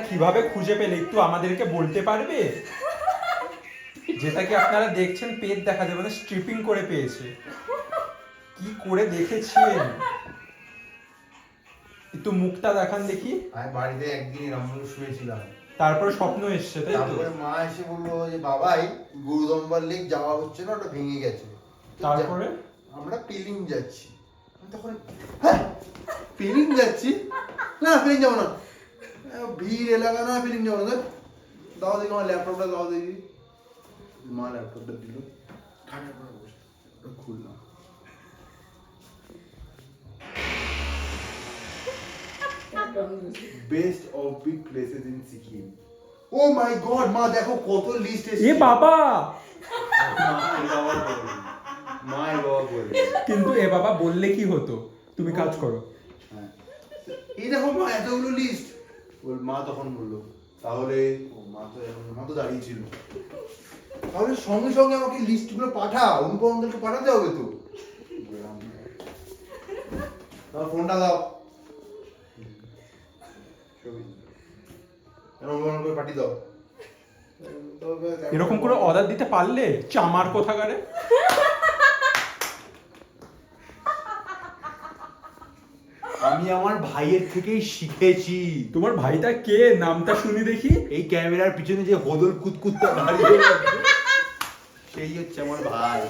কিভাবে খুঁজে পেলে একটু আমাদেরকে বলতে পারবে? যেটা কি আপনারা দেখছেন পেট দেখা যাবে, মানে স্ট্রিপিং করে পেয়েছে। কি করে দেখেছেন? একটু মুখটা দেখান দেখি। আমি বাড়িতে একদিন এরকম শুয়েছিলাম, তারপর স্বপ্ন এসছে, তাই তো? তারপরে মা এসে বললো যে বাবাই গুরুদম্বার লেক যাওয়া হচ্ছে না, ওটা ভেঙে গেছে। তারপরে আমরা পিলিং যাচ্ছি। আমি তখন হ্যাঁ পিলিং যাচ্ছি, না পিলিং যাবো না, ভিড় এলাকা, না পিলিং যাবো না, দাও দেখি আমার ল্যাপটপটা, দাও দেখি। মা ল্যাপটপটা দিল, ঠান্ডা করে বসে ওটা খুললাম। Best of big places in Sikkim. Oh my god, মা দেখো কত লিস্ট এসেছে। এ বাবা! মা এ বাবা বলে, কিন্তু এ বাবা বললে কি হতো? তুমি কাজ করো। হ্যাঁ এই দেখো মা এতগুলো লিস্ট। ওর মা তখন বললো তাহলে, ও মা তো দাঁড়িয়ে ছিল, তাহলে সঙ্গে সঙ্গে আমাকে লিস্টগুলো পাঠা, অনুপম আঙ্কেলকে পাঠাতে হবে তো। তোমার ফোনটা দাও, অনুপম আঙ্কেলকে পাঠিয়ে দাও। এরকম করে অর্ডার দিতে পারলে চামার কোথাকারে। আমি আমার ভাইয়ের থেকেই শিখেছি। তোমার ভাইটা কে? নামটা শুনি দেখি। এই ক্যামেরার পিছনে যে হদল কুতকুতটা দাঁড়িয়ে সেই হচ্ছে আমার ভাই।